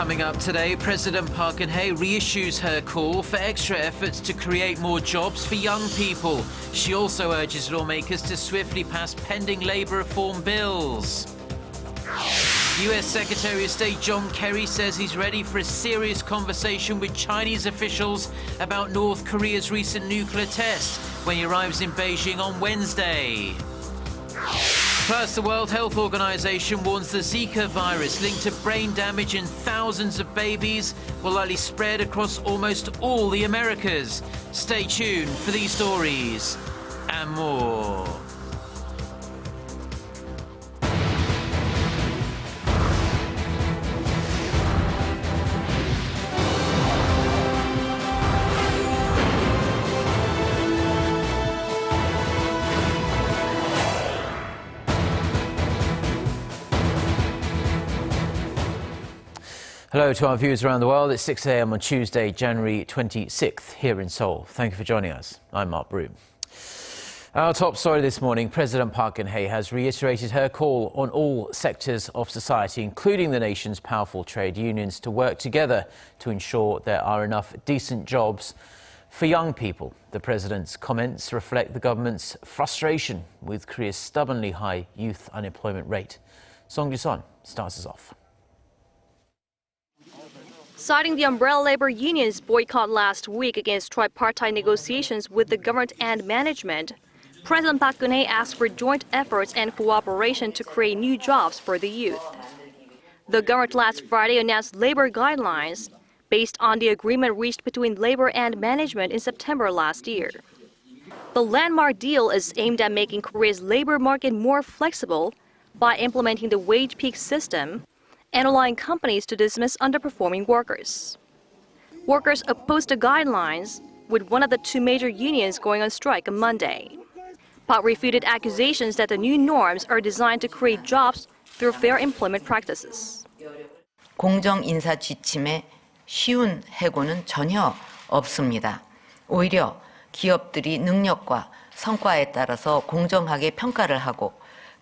Coming up today, President Park Geun-hye reissues her call for extra efforts to create more jobs for young people. She also urges lawmakers to swiftly pass pending labor reform bills. U.S. Secretary of State John Kerry says he's ready for a serious conversation with Chinese officials about North Korea's recent nuclear test when he arrives in Beijing on Wednesday. Plus, the World Health Organization warns the Zika virus linked to brain damage in thousands of babies will likely spread across almost all the Americas. Stay tuned for these stories and more. Hello to our viewers around the world. It's 6 a.m. on Tuesday, January 26th, here in Seoul. Thank you for joining us. I'm Mark Broom. Our top story this morning, President Park Geun-hye has reiterated her call on all sectors of society, including the nation's powerful trade unions, to work together to ensure there are enough decent jobs for young people. The president's comments reflect the government's frustration with Korea's stubbornly high youth unemployment rate. Song Ji-sun starts us off. Citing the umbrella labor union's boycott last week against tripartite negotiations with the government and management, President Park Geun-hye asked for joint efforts and cooperation to create new jobs for the youth. The government last Friday announced labor guidelines based on the agreement reached between labor and management in September last year. The landmark deal is aimed at making Korea's labor market more flexible by implementing the wage peak system and allowing companies to dismiss underperforming workers. Workers opposed the guidelines, with one of the two major unions going on strike on Monday. Park refuted accusations that the new norms are designed to create jobs through fair employment practices. 공정 인사 지침에 쉬운 해고는 전혀 없습니다. 오히려 기업들이 능력과 성과에 따라서 공정하게 평가를 하고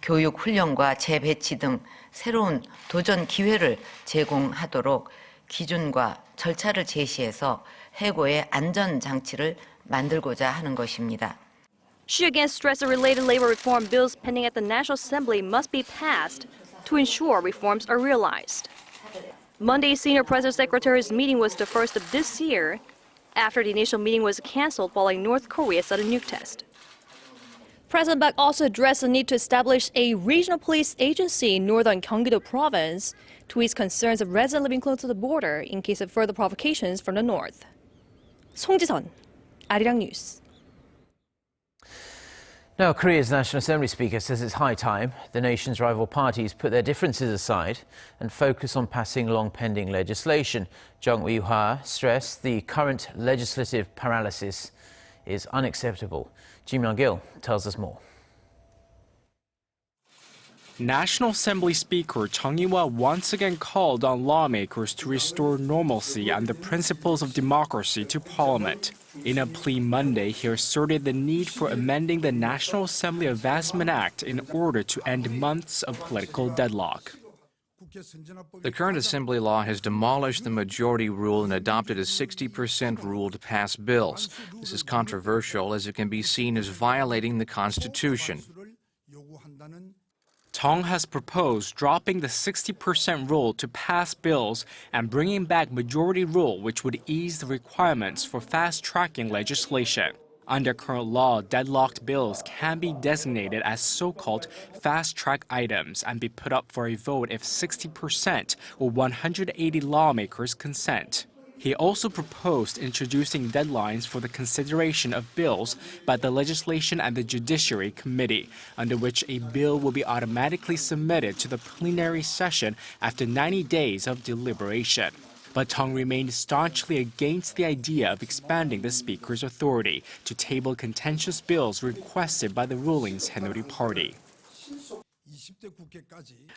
교육 훈련과 재배치 등 새로운 도전 기회를 제공하도록 기준과 절차를 제시해서 해고의 안전 장치를 만들고자 하는 것입니다. She again stressed the related labor reform bills pending at the National Assembly must be passed to ensure reforms are realized. Monday's senior president secretary's meeting was the first of this year after the initial meeting was canceled following North Korea's sudden nuke test. President Park also addressed the need to establish a regional police agency in northern Gyeonggi-do province to ease concerns of residents living close to the border in case of further provocations from the north. Song Ji-sun, Arirang News. Now, Korea's National Assembly Speaker says it's high time the nation's rival parties put their differences aside and focus on passing long-pending legislation. Jung Woo-ha stressed the current legislative paralysis is unacceptable. Ji Myung-gil tells us more. National Assembly Speaker Chung Lee-hwa once again called on lawmakers to restore normalcy and the principles of democracy to Parliament. In a plea Monday, he asserted the need for amending the National Assembly Advancement Act in order to end months of political deadlock. The current Assembly law has demolished the majority rule and adopted a 60% rule to pass bills. This is controversial as it can be seen as violating the Constitution. Chung has proposed dropping the 60% rule to pass bills and bringing back majority rule, which would ease the requirements for fast-tracking legislation. Under current law, deadlocked bills can be designated as so-called fast-track items and be put up for a vote if 60% or 180 lawmakers consent. He also proposed introducing deadlines for the consideration of bills by the Legislation and the Judiciary Committee, under which a bill will be automatically submitted to the plenary session after 90 days of deliberation. But Chung remained staunchly against the idea of expanding the Speaker's authority to table contentious bills requested by the ruling Saenuri Party.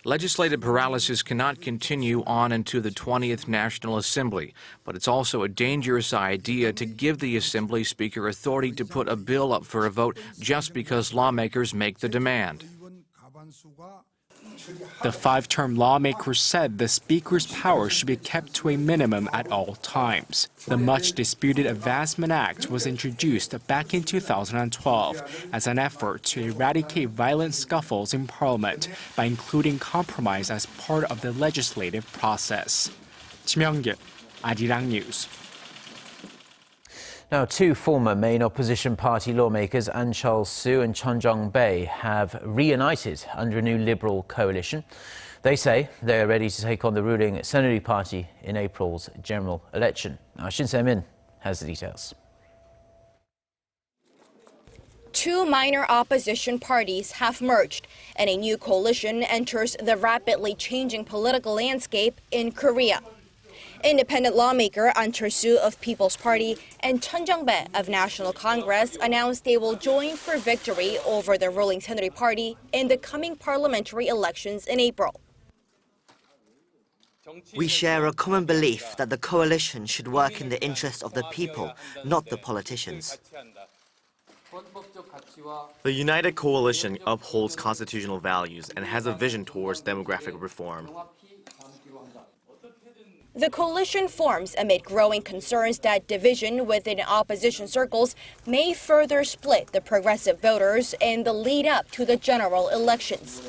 Legislative paralysis cannot continue on into the 20th National Assembly, but it's also a dangerous idea to give the Assembly Speaker authority to put a bill up for a vote just because lawmakers make the demand. The five-term lawmaker said the Speaker's power should be kept to a minimum at all times. The much-disputed Advancement Act was introduced back in 2012 as an effort to eradicate violent scuffles in Parliament by including compromise as part of the legislative process. Chimyeong-gil, Arirang News. Now, two former main opposition party lawmakers, Cheol-soo and Jung-bae, have reunited under a new Liberal coalition. They say they are ready to take on the ruling Saenuri Party in April's general election. Now, Shin Se-min has the details. Two minor opposition parties have merged, and a new coalition enters the rapidly changing political landscape in Korea. Independent lawmaker An Cheol-soo of People's Party and Chun Jung-bae of National Congress announced they will join for victory over the ruling Saenuri Party in the coming parliamentary elections in April. We share a common belief that the coalition should work in the interest of the people, not the politicians. The United Coalition upholds constitutional values and has a vision towards demographic reform. The coalition forms amid growing concerns that division within opposition circles may further split the progressive voters in the lead-up to the general elections.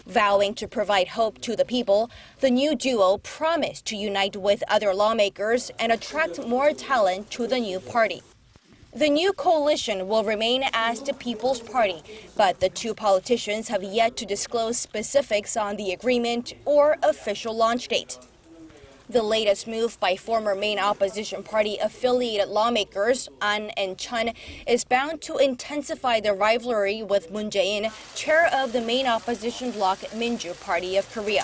Vowing to provide hope to the people, the new duo promised to unite with other lawmakers and attract more talent to the new party. The new coalition will remain as the People's Party, but the two politicians have yet to disclose specifics on the agreement or official launch date. The latest move by former main opposition party affiliated lawmakers An and Chun is bound to intensify the rivalry with Moon Jae-in, chair of the main opposition bloc Minju Party of Korea.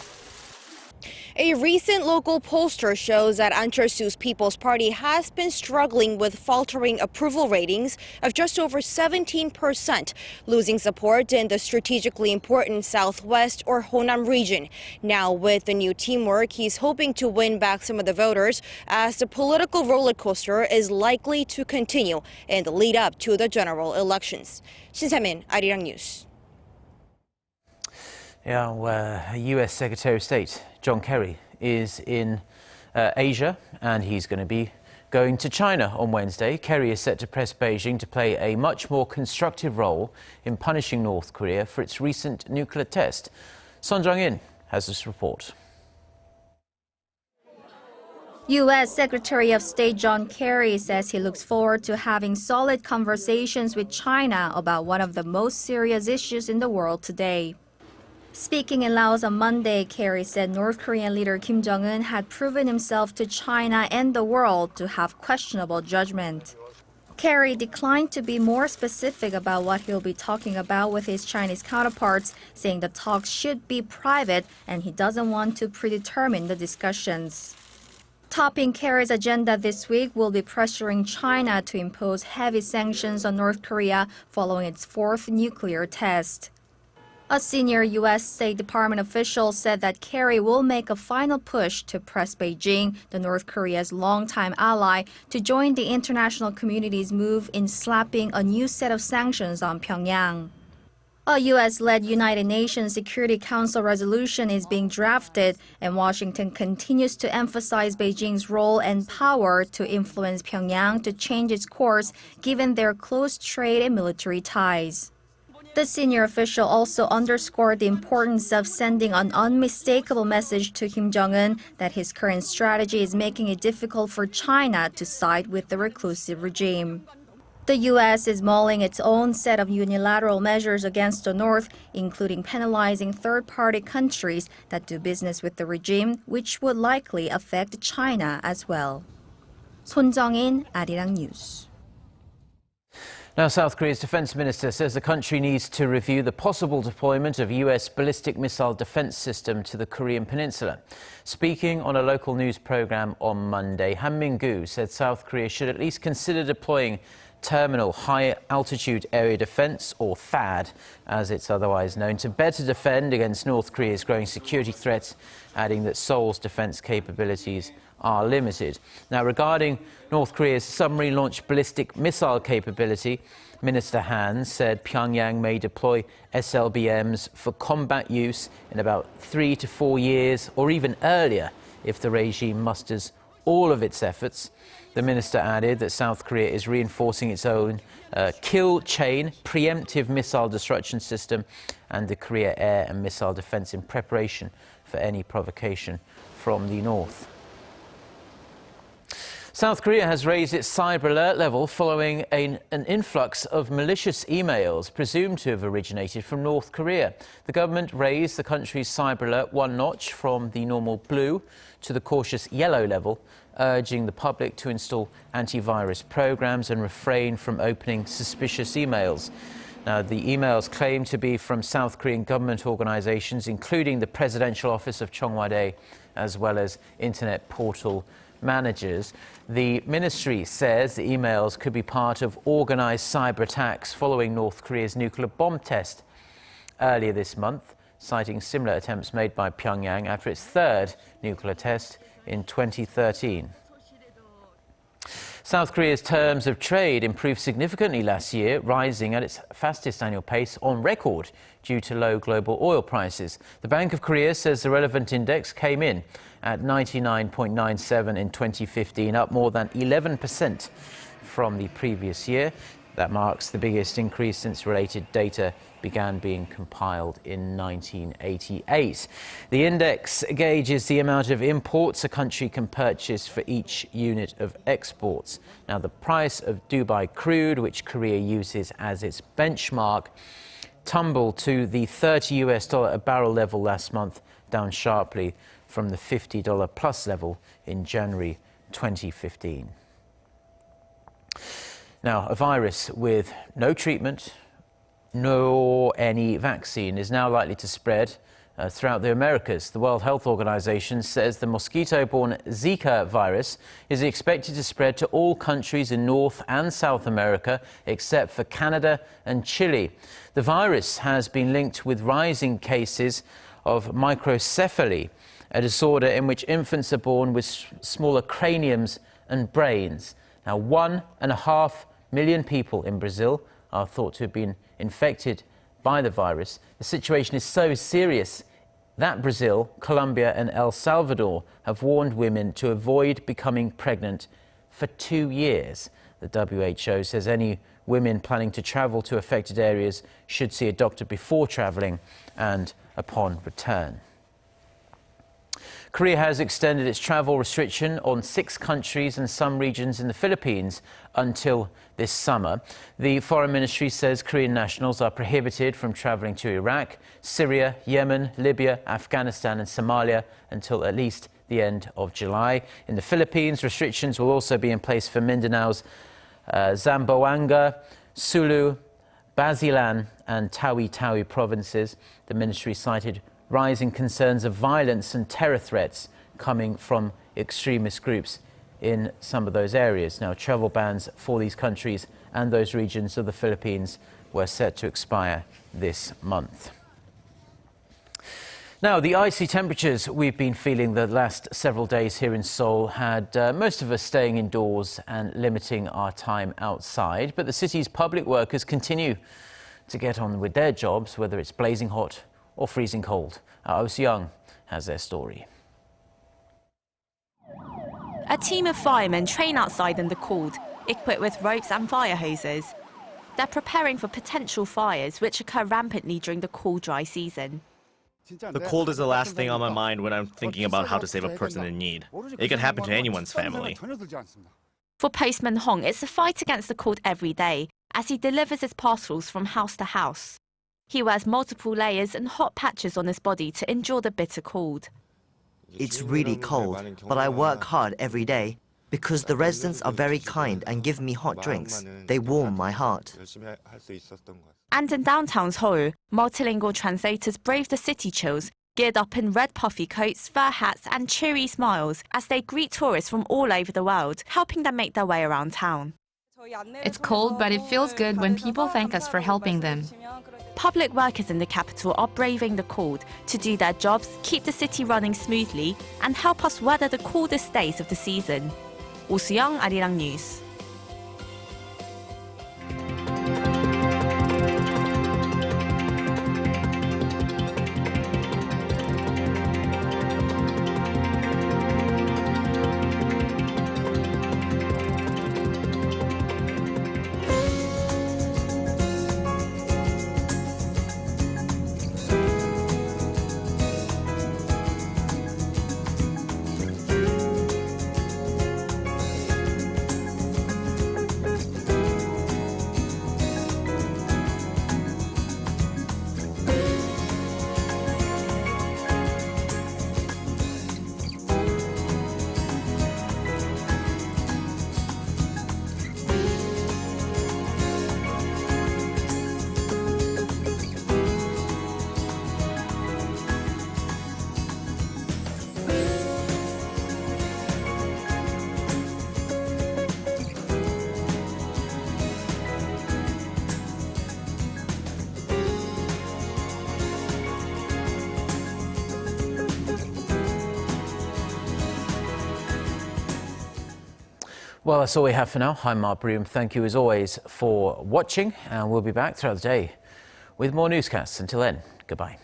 A recent local pollster shows that An Cheol-soo's People's Party has been struggling with faltering approval ratings of just over 17%, losing support in the strategically important Southwest or Honam region. Now, with the new teamwork, he's hoping to win back some of the voters as the political roller coaster is likely to continue in the lead up to the general elections. Shin Se-min, Arirang News. Yeah, U.S. Secretary of State John Kerry is in Asia, and he's going to be going to China on Wednesday. Kerry is set to press Beijing to play a much more constructive role in punishing North Korea for its recent nuclear test. Son Jung-in has this report. U.S. Secretary of State John Kerry says he looks forward to having solid conversations with China about one of the most serious issues in the world today. Speaking in Laos on Monday, Kerry said North Korean leader Kim Jong-un had proven himself to China and the world to have questionable judgment. Kerry declined to be more specific about what he'll be talking about with his Chinese counterparts, saying the talks should be private and he doesn't want to predetermine the discussions. Topping Kerry's agenda this week will be pressuring China to impose heavy sanctions on North Korea following its fourth nuclear test. A senior U.S. State Department official said that Kerry will make a final push to press Beijing, the North Korea's longtime ally, to join the international community's move in slapping a new set of sanctions on Pyongyang. A U.S.-led United Nations Security Council resolution is being drafted, and Washington continues to emphasize Beijing's role and power to influence Pyongyang to change its course, given their close trade and military ties. The senior official also underscored the importance of sending an unmistakable message to Kim Jong-un that his current strategy is making it difficult for China to side with the reclusive regime. The U.S. is mulling its own set of unilateral measures against the North, including penalizing third-party countries that do business with the regime, which would likely affect China as well. Son Jung-in, Arirang News. Now, South Korea's defense minister says the country needs to review the possible deployment of U.S. ballistic missile defense system to the Korean peninsula. Speaking on a local news program on Monday, Han Min-gu said South Korea should at least consider deploying Terminal High Altitude Area Defense, or THAAD, as it's otherwise known, to better defend against North Korea's growing security threats, adding that Seoul's defense capabilities are limited. Now, regarding North Korea's submarine-launched ballistic missile capability, Minister Han said Pyongyang may deploy SLBMs for combat use in about 3 to 4 years, or even earlier, if the regime musters all of its efforts. The minister added that South Korea is reinforcing its own kill chain preemptive missile destruction system and the Korea air and missile defense in preparation for any provocation from the north. South Korea has raised its cyber alert level following an influx of malicious emails presumed to have originated from North Korea. The government raised the country's cyber alert one notch from the normal blue to the cautious yellow level, urging the public to install antivirus programs and refrain from opening suspicious emails. Now, the emails claim to be from South Korean government organizations, including the Presidential Office of Jung-bae, as well as internet portal managers. The ministry says the emails could be part of organized cyber attacks following North Korea's nuclear bomb test earlier this month, citing similar attempts made by Pyongyang after its third nuclear test in 2013. South Korea's terms of trade improved significantly last year, rising at its fastest annual pace on record due to low global oil prices. The Bank of Korea says the relevant index came in at 99.97 in 2015, up more than 11% from the previous year. That marks the biggest increase since related data began being compiled in 1988. The index gauges the amount of imports a country can purchase for each unit of exports. Now, the price of Dubai crude, which Korea uses as its benchmark, tumbled to the $30 a barrel level last month, down sharply from the $50 plus level in January 2015. Now, a virus with no treatment nor any vaccine is now likely to spread throughout the Americas. The World Health Organization says the mosquito-borne Zika virus is expected to spread to all countries in North and South America except for Canada and Chile. The virus has been linked with rising cases of microcephaly, a disorder in which infants are born with smaller craniums and brains. Now, 1.5 million people in Brazil are thought to have been infected by the virus. The situation is so serious that Brazil, Colombia and El Salvador have warned women to avoid becoming pregnant for 2 years. The WHO says any women planning to travel to affected areas should see a doctor before travelling and upon return. Korea has extended its travel restriction on 6 countries and some regions in the Philippines until this summer. The Foreign Ministry says Korean nationals are prohibited from travelling to Iraq, Syria, Yemen, Libya, Afghanistan and Somalia until at least the end of July. In the Philippines, restrictions will also be in place for Mindanao's Zamboanga, Sulu, Basilan and Tawi-Tawi provinces. The ministry cited rising concerns of violence and terror threats coming from extremist groups in some of those areas. Now, travel bans for these countries and those regions of the Philippines were set to expire this month. Now, the icy temperatures we've been feeling the last several days here in Seoul had most of us staying indoors and limiting our time outside. But the city's public workers continue to get on with their jobs, whether it's blazing hot or freezing cold. Our Oh Young has their story. A team of firemen train outside in the cold, equipped with ropes and fire hoses. They're preparing for potential fires which occur rampantly during the cool, dry season. The cold is the last thing on my mind when I'm thinking about how to save a person in need. It can happen to anyone's family. For postman Hong, it's a fight against the cold every day as he delivers his parcels from house to house. He wears multiple layers and hot patches on his body to endure the bitter cold. It's really cold, but I work hard every day because the residents are very kind and give me hot drinks. They warm my heart. And in downtown Seoul, multilingual translators brave the city chills, geared up in red puffy coats, fur hats and cheery smiles as they greet tourists from all over the world, helping them make their way around town. It's cold, but it feels good when people thank us for helping them. Public workers in the capital are braving the cold to do their jobs, keep the city running smoothly, and help us weather the coldest days of the season. Oh Soo-young, Arirang News. Well, that's all we have for now. I'm Mark Broom. Thank you as always for watching, and we'll be back throughout the day with more newscasts. Until then, goodbye.